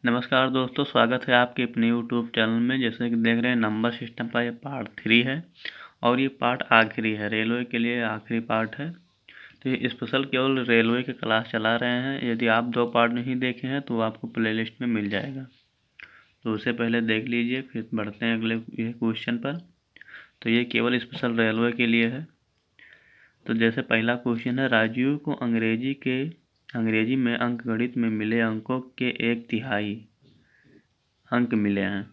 नमस्कार दोस्तों, स्वागत है आपके अपने यूट्यूब चैनल में। जैसे कि देख रहे हैं, नंबर सिस्टम का ये पार्ट 3 है और ये पार्ट आखिरी है, रेलवे के लिए आखिरी पार्ट है। तो ये स्पेशल केवल रेलवे के क्लास चला रहे हैं। यदि आप 2 पार्ट नहीं देखे हैं तो आपको प्लेलिस्ट में मिल जाएगा, तो उसे पहले देख लीजिए, फिर बढ़ते हैं अगले ये क्वेश्चन पर। तो ये केवल स्पेशल रेलवे के लिए है। तो जैसे पहला क्वेश्चन है, राजीव को अंग्रेजी में अंकगणित में मिले अंकों के 1/3 अंक मिले हैं।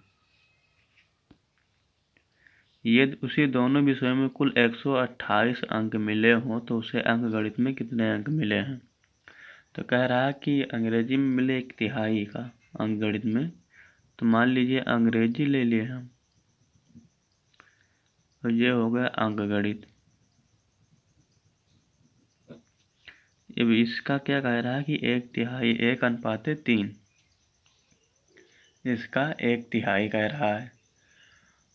यदि उसे दोनों विषयों में कुल 128 अंक मिले हों तो उसे अंकगणित में कितने अंक मिले हैं। तो कह रहा है कि अंग्रेजी में मिले 1/3 का अंकगणित में। तो मान लीजिए अंग्रेजी ले लिए हम, तो ये हो गया अंकगणित। अब इसका क्या कह रहा है कि 1/3 1/3, इसका 1/3 कह रहा है।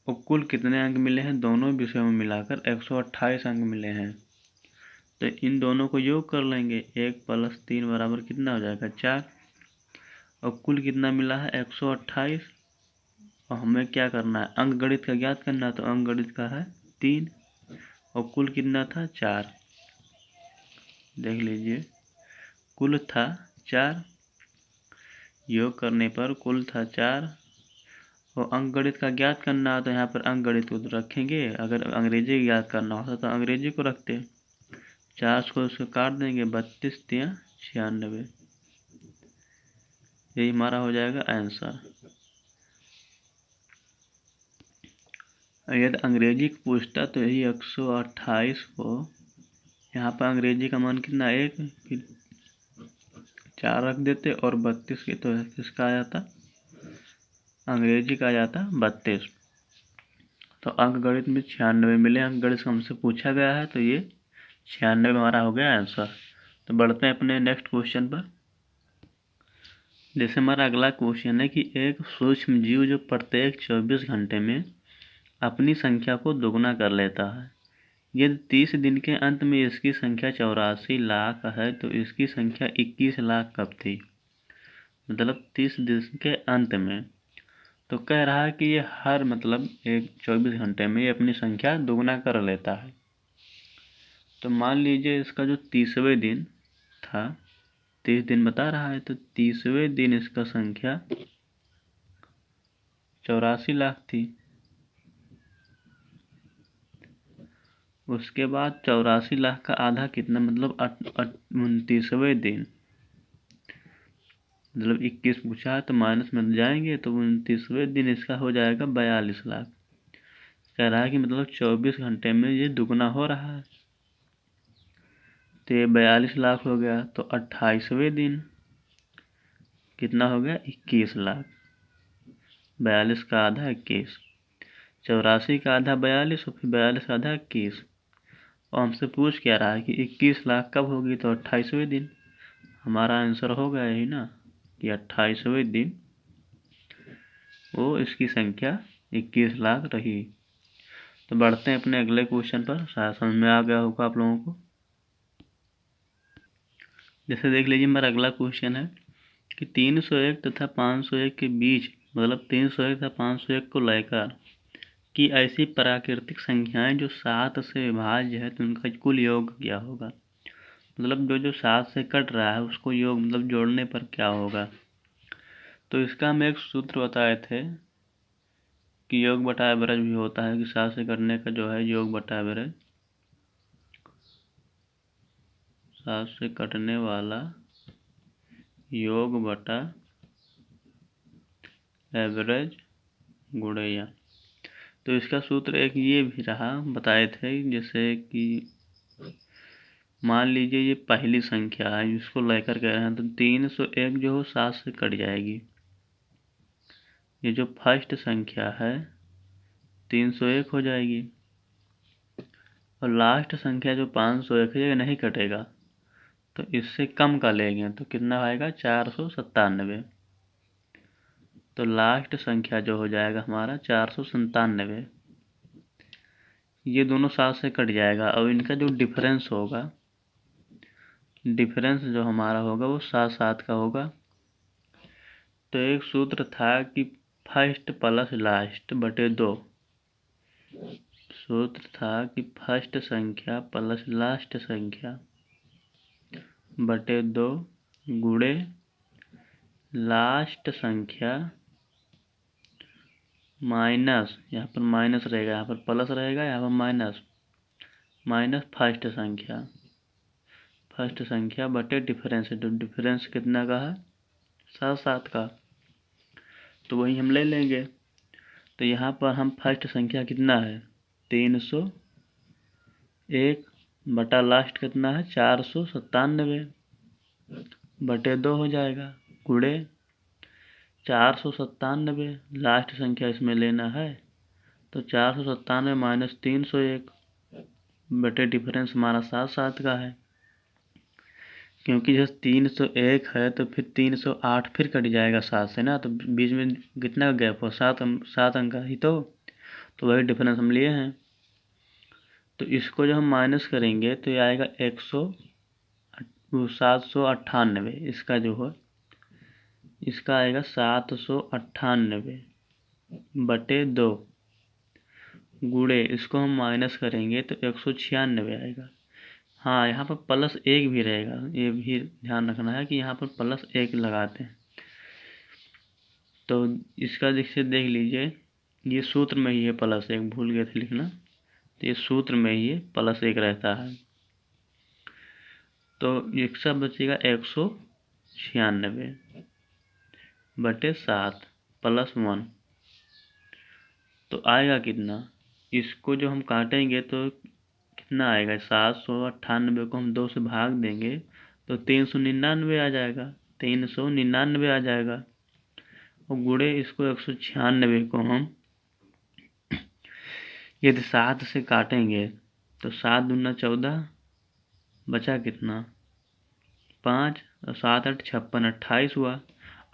और कुल कितने अंक मिले हैं, दोनों विषयों में मिलाकर 128 अंक मिले हैं। तो इन दोनों को योग कर लेंगे, 1 + 3 बराबर कितना हो जाएगा, 4। और कुल कितना मिला है, 128। और हमें क्या करना है, अंकगणित का ज्ञात करना है। तो अंकगणित का है 3 और कुल कितना था, 4। देख लीजिए, कुल था 4, योग करने पर कुल था 4। और अंकगणित का ज्ञात करना है तो यहाँ पर अंकगणित को तो रखेंगे। अगर अंग्रेजी ज्ञात करना होता तो अंग्रेजी को रखते। 4 को उसको काट देंगे, 32 × 96, यही हमारा हो जाएगा आंसर। यदि अंग्रेजी को पूछता तो यही 128 को यहाँ पर अंग्रेजी का मान कितना, 1, फिर 4 रख देते और 32 के तो किसका आ जाता, अंग्रेजी का आ जाता 32। तो अंकगणित में 96 मिले। अंकगणित से हमसे पूछा गया है तो ये 96 हमारा हो गया आंसर। तो बढ़ते हैं अपने नेक्स्ट क्वेश्चन पर। जैसे हमारा अगला क्वेश्चन है कि एक सूक्ष्म जीव जो प्रत्येक 24 घंटे में अपनी संख्या को दोगुना कर लेता है, यदि 30 दिन के अंत में इसकी संख्या 84 लाख है तो इसकी संख्या 21 लाख कब थी। मतलब 30 दिन के अंत में। तो कह रहा है कि ये हर एक 24 घंटे में ये अपनी संख्या दोगुना कर लेता है। तो मान लीजिए इसका जो 30वें दिन था, 30 दिन बता रहा है, तो 30वें दिन इसका संख्या 84 लाख थी। उसके बाद 84 लाख का आधा कितना, 29वें दिन, 21 पूछा है तो माइनस में जाएंगे तो 29वें दिन इसका हो जाएगा 42 लाख। कह रहा है कि 24 घंटे में ये दुगना हो रहा है। तो ये 42 लाख हो गया। तो 28वें दिन कितना हो गया, 21 लाख। 42 का आधा 21, 84 का आधा 42 और फिर 42 का आधा 21। और हमसे पूछ क्या रहा है कि 21 लाख कब होगी, तो 28वें दिन। हमारा आंसर हो गया यही ना, कि 28वें दिन वो इसकी संख्या 21 लाख रही। तो बढ़ते हैं अपने अगले क्वेश्चन पर। शायद समझ में आ गया होगा आप लोगों को। जैसे देख लीजिए, मेरा अगला क्वेश्चन है कि 301 तथा 501 के बीच, 301 तथा 501 को लेकर कि ऐसी प्राकृतिक संख्याएं जो 7 से विभाज्य है तो उनका कुल योग क्या होगा। जो 7 से कट रहा है उसको योग जोड़ने पर क्या होगा। तो इसका हम एक सूत्र बताए थे कि योग बटा एवरेज भी होता है, कि 7 से कटने का जो है योग बटा एवरेज, 7 से कटने वाला योग बटा एवरेज गुणया। तो इसका सूत्र एक ये भी रहा, बताए थे, जैसे कि मान लीजिए ये पहली संख्या है जिसको लेकर कह रहे हैं, तो 301 जो हो 7 से कट जाएगी। ये जो फर्स्ट संख्या है 301 हो जाएगी। और लास्ट संख्या जो 501 है ये नहीं कटेगा, तो इससे कम का लेंगे तो कितना आएगा, 497। तो लास्ट संख्या जो हो जाएगा हमारा 497। ये दोनों 7 से कट जाएगा और इनका जो डिफरेंस होगा, डिफरेंस जो हमारा होगा वो 7 7 का होगा। तो एक सूत्र था कि फर्स्ट प्लस लास्ट बटे 2। सूत्र था कि फर्स्ट संख्या प्लस लास्ट संख्या बटे 2 गुणे लास्ट संख्या माइनस, यहाँ पर माइनस रहेगा, यहाँ पर प्लस रहेगा, यहाँ पर माइनस, माइनस फर्स्ट संख्या बटे डिफरेंस है। तो डिफरेंस कितना का है? 7 का। तो वही हम ले लेंगे। तो यहाँ पर हम फर्स्ट संख्या कितना है? 301 बटा लास्ट कितना है? 497 बटे 2 हो जाएगा, गुणे 497 लास्ट संख्या इसमें लेना है। तो 497 माइनस 301 बटे डिफरेंस हमारा 7 का है। क्योंकि जैसे 301 है तो फिर 308 फिर कट जाएगा 7 से ना, तो बीच में कितना गैप हो? 7 अंक ही तो वही डिफरेंस हम लिए हैं। तो इसको जब हम माइनस करेंगे तो ये आएगा 798। इसका जो है इसका आएगा 798 बटे 2 गुणे इसको हम माइनस करेंगे तो 196 आएगा। हाँ, यहाँ पर प्लस 1 भी रहेगा, ये भी ध्यान रखना है कि यहाँ पर प्लस 1 लगाते हैं। तो इसका देखिए, देख लीजिए, ये सूत्र में ही है प्लस 1, भूल गए थे लिखना। तो ये सूत्र में ही प्लस 1 रहता है। तो इसका बचेगा 196 बटे 7 प्लस 1। तो आएगा कितना? इसको जो हम काटेंगे तो कितना आएगा? 798 को हम 2 से भाग देंगे तो 399 आ जाएगा, 399 आ जाएगा। और गुणे इसको 196 को हम यदि 7 से काटेंगे तो 7 दूना 14, बचा कितना? 5 और 7 8 56, 28 हुआ।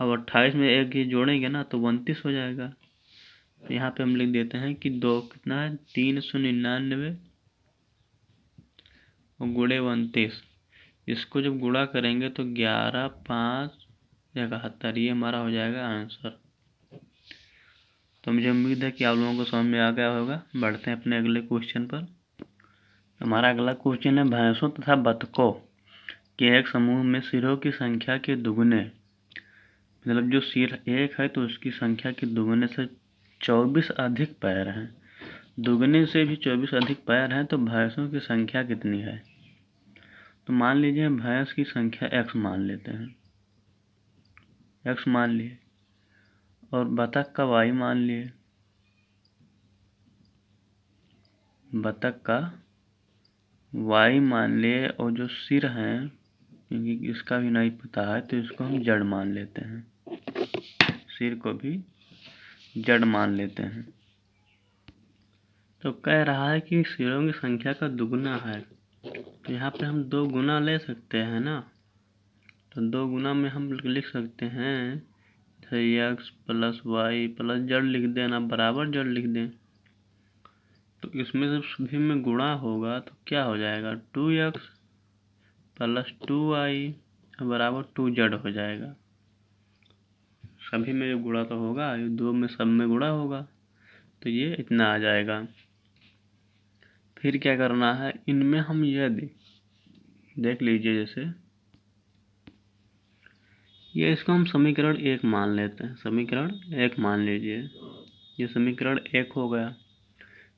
अब 28 में एक ही जोड़ेंगे ना तो 29 हो जाएगा। तो यहाँ पे हम लिख देते हैं कि 2 कितना है? 399 और गुणे 29। इसको जब गुणा करेंगे तो 11 5 71, ये हमारा हो जाएगा आंसर। तो मुझे उम्मीद है कि आप लोगों को समझ में आ गया होगा। बढ़ते हैं अपने अगले क्वेश्चन पर। हमारा अगला क्वेश्चन है, भैंसों तथा बतखों के एक समूह में सिरों की संख्या के दुगने, मतलब जो सिर एक है तो उसकी संख्या के दुगने से 24 अधिक पैर हैं। दुगने से भी 24 अधिक पैर हैं, तो भैंसों की संख्या कितनी है? तो मान लीजिए भैंस की संख्या x मान लेते हैं, x मान लिए, और बतख का y मान लिए, बतख का y मान लिए, और जो सिर हैं, क्योंकि इसका भी नहीं पता है तो इसको हम जड़ मान लेते हैं, सिर को भी जड़ मान लेते हैं। तो कह रहा है कि सिरों की संख्या का दुगना है, तो यहाँ पे हम 2 गुना ले सकते हैं ना। तो 2 गुना में हम लिख सकते हैं 3x प्लस वाई प्लस जड़ लिख देना, बराबर जड़ लिख दें। तो इसमें से सभी में गुणा होगा तो क्या हो जाएगा? 2x प्लस 2y बराबर 2 जड़ हो जाएगा। सभी में जो गुणा तो होगा, ये 2 में सब में गुणा होगा, तो ये इतना आ जाएगा। फिर क्या करना है, इनमें हम ये देख लीजिए, जैसे ये इसको हम समीकरण 1 मान लेते हैं, समीकरण 1 मान लीजिए, ये समीकरण 1 हो गया।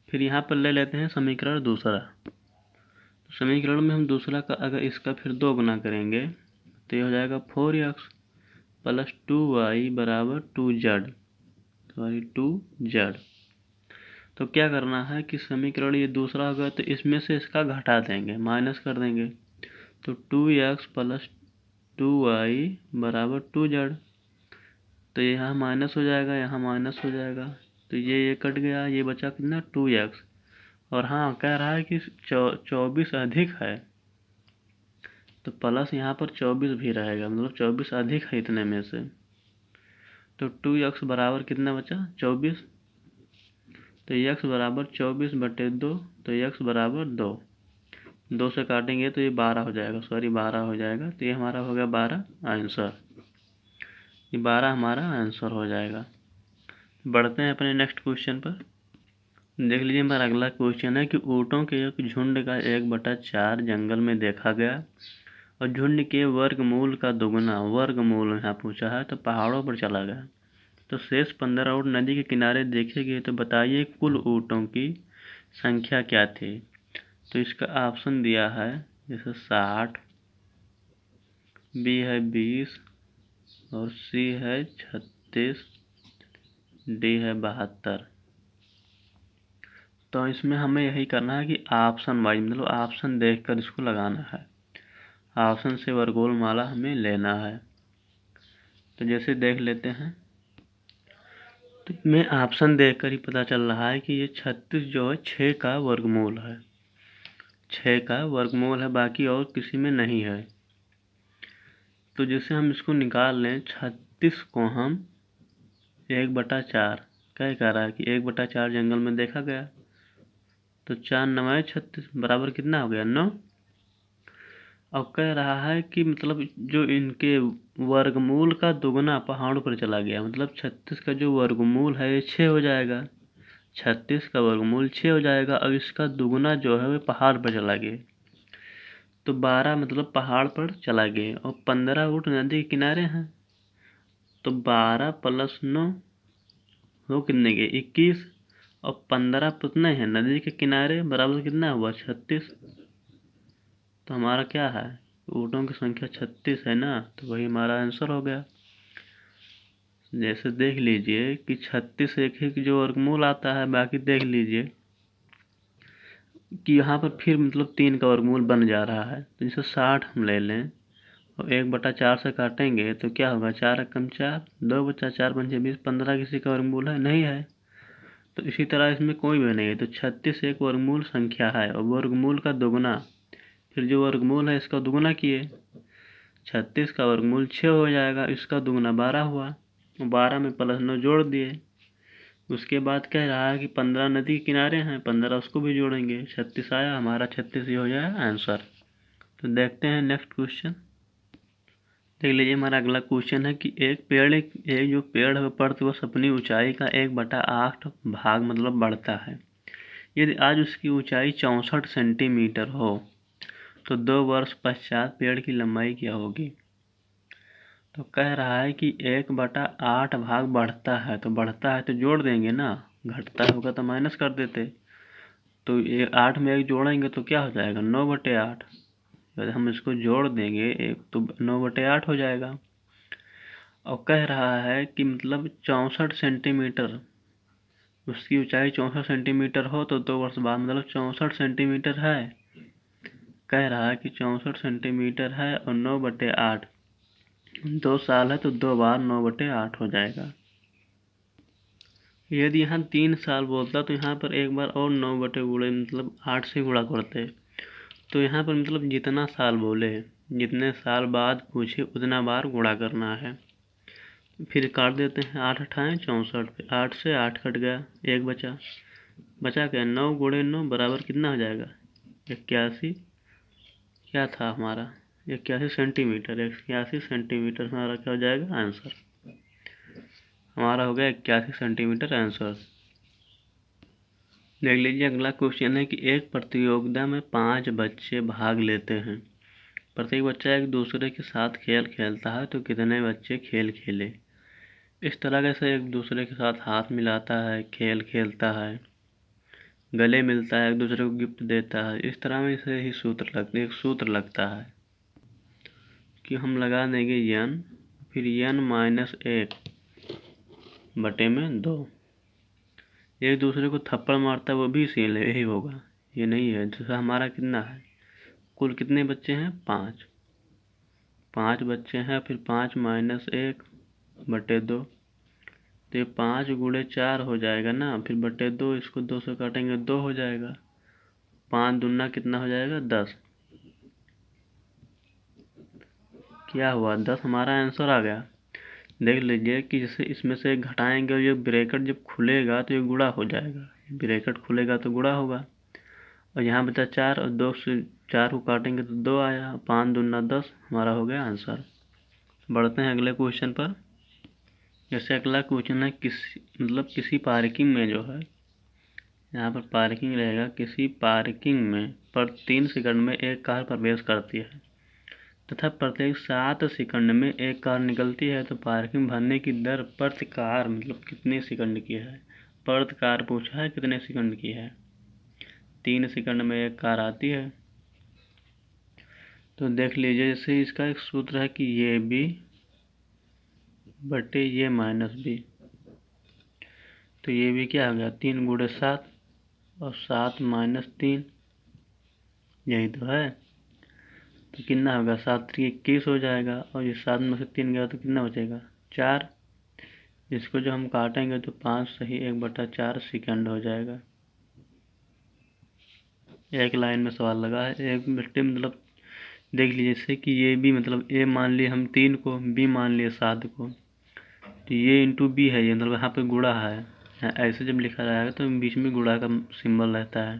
फिर यहाँ पर ले लेते हैं समीकरण दूसरा। तो समीकरण में हम दूसरा का अगर इसका फिर 2 गुना करेंगे तो ये हो जाएगा 4x प्लस 2y बराबर 2z, सॉरी 2z। तो क्या करना है कि समीकरण ये दूसरा होगा तो इसमें से इसका घटा देंगे, माइनस कर देंगे। तो 2x प्लस 2y बराबर 2z। तो यहाँ माइनस हो जाएगा, यहाँ माइनस हो जाएगा, तो ये कट गया, ये बचा कितना? 2x। और हाँ, कह रहा है कि 24 अधिक है, तो प्लस यहाँ पर 24 भी रहेगा, मतलब 24 अधिक है इतने में से। तो 2x बराबर कितना बचा? 24। तो x बराबर 24 बटे 2, तो x बराबर 2। 2 से काटेंगे तो ये 12 हो जाएगा, सॉरी 12 हो जाएगा। तो ये हमारा हो गया 12 आंसर। ये 12 हमारा आंसर हो जाएगा। बढ़ते हैं अपने नेक्स्ट क्वेश्चन पर। देख लीजिए हमारा अगला क्वेश्चन है कि ऊँटों के एक झुंड का 1/4 जंगल में देखा गया और झुंड के वर्गमूल का दुगुना, वर्गमूल यहाँ पूछा है, तो पहाड़ों पर चला गया। तो शेष 15 ऊँट नदी के किनारे देखे गए, तो बताइए कुल ऊँटों की संख्या क्या थी। तो इसका ऑप्शन दिया है जैसे 60, बी है 20 और सी है 36, डी है 72। तो इसमें हमें यही करना है कि ऑप्शन वाइज, मतलब ऑप्शन देखकर इसको लगाना है। ऑप्शन से वर्गमूलमाला हमें लेना है। तो जैसे देख लेते हैं, तो मैं ऑप्शन देखकर ही पता चल रहा है कि ये 36 जो है 6 का वर्गमूल है, 6 का वर्गमूल है, बाकी और किसी में नहीं है। तो जैसे हम इसको निकाल लें, 36 को हम 1/4, क्या कह रहा है कि 1/4 जंगल में देखा गया, तो 4 9 36 बराबर कितना हो गया 9। अब कह रहा है कि मतलब जो इनके वर्गमूल का दुगना पहाड़ों पर चला गया, मतलब 36 का जो वर्गमूल है ये 6 हो जाएगा, 36 का वर्गमूल 6 हो जाएगा। अब इसका दुगना जो है वो पहाड़ पर चला गया, तो 12 मतलब पहाड़ पर चला गया और 15 ऊँट नदी के किनारे हैं, तो 12 + 9 हो कितने के 21 और 15 कितने हैं नदी के किनारे, बराबर कितना हुआ 36। तो हमारा क्या है, ऊँटों की संख्या 36 है ना, तो वही हमारा आंसर हो गया। जैसे देख लीजिए कि 36 एक जो वर्गमूल आता है, बाकी देख लीजिए कि यहाँ पर फिर मतलब 3 का वर्गमूल बन जा रहा है। तो जैसे 60 हम ले लें और 1/4 से काटेंगे तो क्या होगा, 4 एकम 4, 2/4 पंचे 20, 15 किसी का वर्गमूल है नहीं है। तो इसी तरह इसमें कोई भी नहीं है, तो 36 एक वर्गमूल संख्या है और वर्गमूल का दुगुना, फिर जो वर्गमूल है इसका दुगुना किए, 36 का वर्गमूल 6 हो जाएगा, इसका दुगुना 12 हुआ, 12 में +9 जोड़ दिए। उसके बाद कह रहा है कि 15 नदी के किनारे हैं, 15 उसको भी जोड़ेंगे, 36 आया, हमारा 36 ही हो जाएगा आंसर। तो देखते हैं नेक्स्ट क्वेश्चन। देख लीजिए हमारा अगला क्वेश्चन है कि एक जो पेड़ है प्रतिवर्ष अपनी ऊंचाई का 1/8 भाग मतलब बढ़ता है। यदि आज उसकी ऊंचाई 64 सेंटीमीटर हो तो 2 वर्ष पश्चात पेड़ की लंबाई क्या होगी। तो कह रहा है कि 1/8 भाग बढ़ता है, तो बढ़ता है तो जोड़ देंगे ना, घटता होगा तो माइनस कर देते। तो ये 8 में 1 जोड़ेंगे तो क्या हो जाएगा 9/8। यदि हम इसको जोड़ देंगे एक तो 9/8 हो जाएगा। और कह रहा है कि मतलब 64 सेंटीमीटर, उसकी ऊंचाई 64 सेंटीमीटर हो तो 2 वर्ष बाद मतलब 64 सेंटीमीटर है। कह रहा है कि 64 सेंटीमीटर है और 9/8, 2 साल है तो 2 बार 9/8 हो जाएगा। यदि यहाँ 3 साल बोलता तो यहाँ पर एक बार और 9/8 से गुणा करते। तो यहाँ पर मतलब जितना साल बोले, जितने साल बाद पूछे उतना बार गुणा करना है। फिर काट देते हैं, 8 8 64, 8 से 8 कट गया, 1 बचा क्या 9 × 9 बराबर कितना हो जाएगा 81। क्या था हमारा 81 सेंटीमीटर, 81 सेंटीमीटर हमारा क्या हो जाएगा आंसर। हमारा हो गया 81 सेंटीमीटर आंसर। देख लीजिए अगला क्वेश्चन है कि एक प्रतियोगिता में 5 बच्चे भाग लेते हैं। प्रत्येक बच्चा एक दूसरे के साथ खेल खेलता है, तो कितने बच्चे खेल खेले। इस तरह से एक दूसरे के साथ हाथ मिलाता है, खेल खेलता है, गले मिलता है, एक दूसरे को गिफ्ट देता है। इस तरह में इसे ही एक सूत्र लगता है कि हम लगा देंगे n, फिर n-1 बटे में 2। एक दूसरे को थप्पड़ मारता है वो भी सेल यही होगा, ये नहीं है। जैसा हमारा कितना है, कुल कितने बच्चे हैं 5, 5 बच्चे हैं, फिर 5-1 बटे 2, तो ये 5 × 4 हो जाएगा ना, फिर बटे 2, इसको 2 से काटेंगे 2 हो जाएगा, 5 दूना कितना हो जाएगा 10। क्या हुआ 10 हमारा आंसर आ गया। देख लीजिए कि जैसे इसमें से घटाएंगे और ये ब्रैकेट जब खुलेगा तो ये गुणा हो जाएगा, ब्रैकेट खुलेगा तो गुणा होगा। और यहाँ बचा 4 और 2 से 4 को काटेंगे तो 2 आया, 5 दूना 10 हमारा हो गया आंसर। बढ़ते हैं अगले क्वेश्चन पर। जैसे अगला क्वेश्चन है किसी पार्किंग में जो है, यहाँ पर पार्किंग रहेगा, किसी पार्किंग में पर 3 सेकंड में एक कार प्रवेश करती है तथा प्रत्येक 7 सेकंड में एक कार निकलती है, तो पार्किंग भरने की दर प्रति कार कितने सेकंड की है। प्रति कार पूछा है, कितने सेकंड की है। 3 सेकंड में एक कार आती है, तो देख लीजिए जैसे इसका एक सूत्र है कि ये बी बटे ये माइनस बी, तो ये भी क्या हो गया 3 गुणे 7 और 7 माइनस 3, यही तो है। तो कितना होगा 7 3 21 हो जाएगा, और ये 7 में से 3 गया तो कितना बचेगा 4। इसको जो हम काटेंगे तो 5 सही 1/4 सेकंड हो जाएगा। एक लाइन में सवाल लगा है, एक बट्टे देख लीजिए जैसे कि ये भी ए मान लिए हम 3 को, बी मान लिए 7 को, तो ये इंटू बी है, ये यहाँ पे गुणा है। ऐसे जब लिखा जाएगा तो बीच में गुणा का सिंबल रहता है,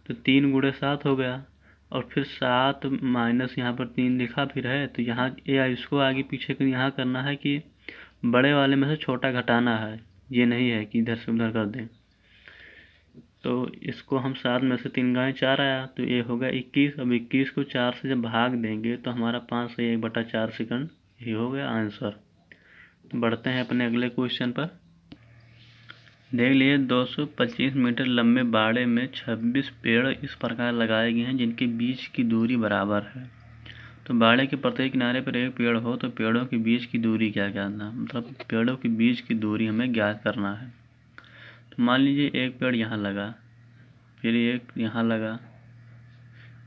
तो 3 गुणे 7 हो गया, और फिर 7 माइनस यहाँ पर 3 लिखा फिर है, तो यहाँ इसको आगे पीछे यहाँ करना है कि बड़े वाले में से छोटा घटाना है, ये नहीं है कि इधर से उधर कर दें। तो इसको हम 7 में से 3 गाए 4 आया, तो ये होगा 21। अब 21 को 4 से जब भाग देंगे तो हमारा 5 से 1/4 सेकंड, ये हो गया आंसर। तो बढ़ते हैं अपने अगले क्वेश्चन पर। देख लिए 225 मीटर लंबे बाड़े में 26 पेड़ इस प्रकार लगाए गए हैं जिनके बीच की दूरी बराबर है। तो बाड़े के प्रत्येक किनारे पर एक पेड़ हो तो पेड़ों के बीच की दूरी क्या करना, पेड़ों के बीच की दूरी हमें ज्ञात करना है। तो मान लीजिए एक पेड़ यहाँ लगा, फिर एक यहाँ लगा,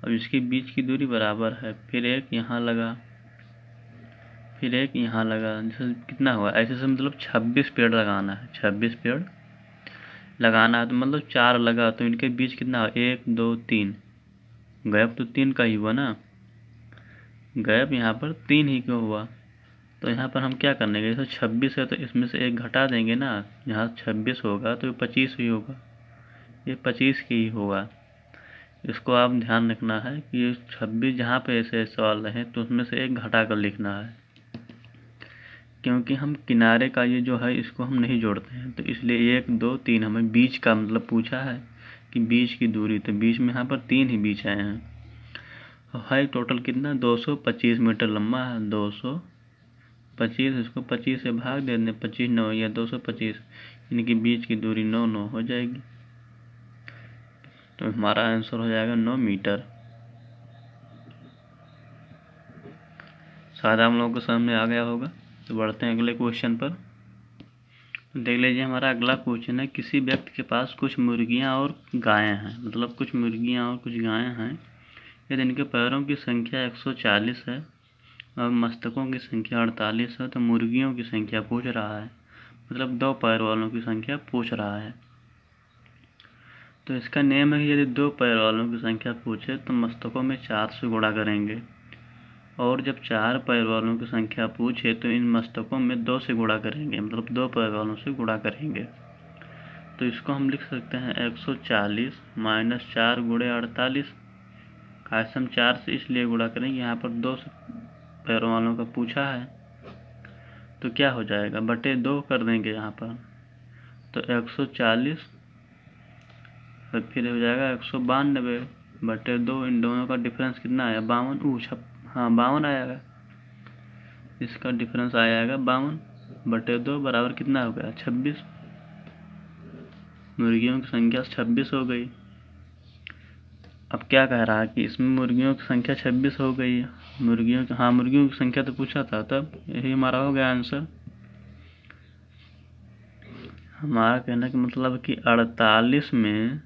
अब इसके बीच की दूरी बराबर है, फिर एक यहाँ लगा, फिर एक यहाँ लगा, जैसे कितना हुआ ऐसे से 26 पेड़ लगाना है। 26 पेड़ लगाना है तो 4 लगा, तो इनके बीच कितना हुआ 1 2 3, गैप तो 3 का ही हुआ ना, गैप यहाँ पर 3 ही क्यों हुआ। तो यहाँ पर हम क्या करने जैसे 26 है तो इसमें से एक घटा देंगे ना, यहाँ 26 होगा तो 25 ही होगा, ये 25 की ही होगा। इसको आप ध्यान रखना है कि ये 26 जहाँ पे ऐसे सवाल रहे तो उसमें से एक घटा कर लिखना है, क्योंकि हम किनारे का ये जो है इसको हम नहीं जोड़ते हैं, तो इसलिए 1 2 3 हमें बीच का पूछा है कि बीच की दूरी, तो बीच में यहाँ पर 3 ही बीच आए हैं। है टोटल कितना 225 मीटर लंबा है, 225, इसको 25 से भाग दे दें, 25 9 या 225, इनकी बीच की दूरी 9 9 हो जाएगी, तो हमारा आंसर हो जाएगा 9 मीटर। शायद हम लोगों को समझ में आ गया होगा। तो बढ़ते हैं अगले क्वेश्चन पर। देख लीजिए हमारा अगला क्वेश्चन है, किसी व्यक्ति के पास कुछ मुर्गियां और गायें हैं, कुछ मुर्गियां और कुछ गायें हैं, यदि इनके पैरों की संख्या 140 है और मस्तकों की संख्या 48 है, तो मुर्गियों की संख्या पूछ रहा है, 2 पैर वालों की संख्या पूछ रहा है। तो इसका नियम है कि यदि 2 पैर वालों की संख्या पूछे तो मस्तकों में 4 से गुणा करेंगे, और जब 4 पैर वालों की संख्या पूछे तो इन मस्तकों में 2 से गुणा करेंगे, 2 पैर वालों से गुणा करेंगे। तो इसको हम लिख सकते हैं 140 माइनस 4 गुणे 48, कायसम 4 से इसलिए गुणा करेंगे यहाँ पर 2 पैरों वालों का पूछा है, तो क्या हो जाएगा बटे 2 कर देंगे यहाँ पर, तो 140 और फिर हो जाएगा 192 बटे 2, इन दोनों का डिफरेंस कितना आया 52, हाँ 52 आएगा, इसका डिफरेंस आ जाएगा 52 बटे 2 बराबर कितना हो गया 26, मुर्गियों की संख्या 26 हो गई। अब क्या कह रहा है कि इसमें मुर्गियों की संख्या 26 हो गई है, मुर्गियों की संख्या तो पूछा था, तब यही हमारा हो गया आंसर। हमारा कहने का मतलब कि 48 में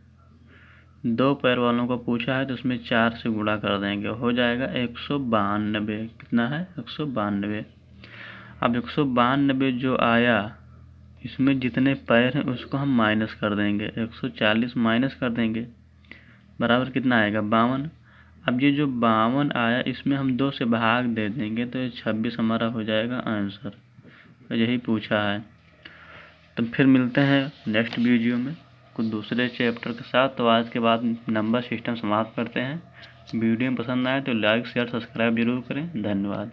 2 पैर वालों को पूछा है तो उसमें 4 से गुणा कर देंगे, हो जाएगा 192, कितना है 192। अब 192 जो आया इसमें जितने पैर हैं उसको हम माइनस कर देंगे, 140 माइनस कर देंगे, बराबर कितना आएगा 52। अब ये जो 52 आया इसमें हम 2 से भाग दे देंगे तो 26 हमारा हो जाएगा आंसर, तो यही पूछा है। तो फिर मिलते हैं नेक्स्ट वीडियो में कुछ दूसरे चैप्टर के साथ। तो आज के बाद नंबर सिस्टम समाप्त करते हैं। वीडियो पसंद आए तो लाइक शेयर सब्सक्राइब जरूर करें। धन्यवाद।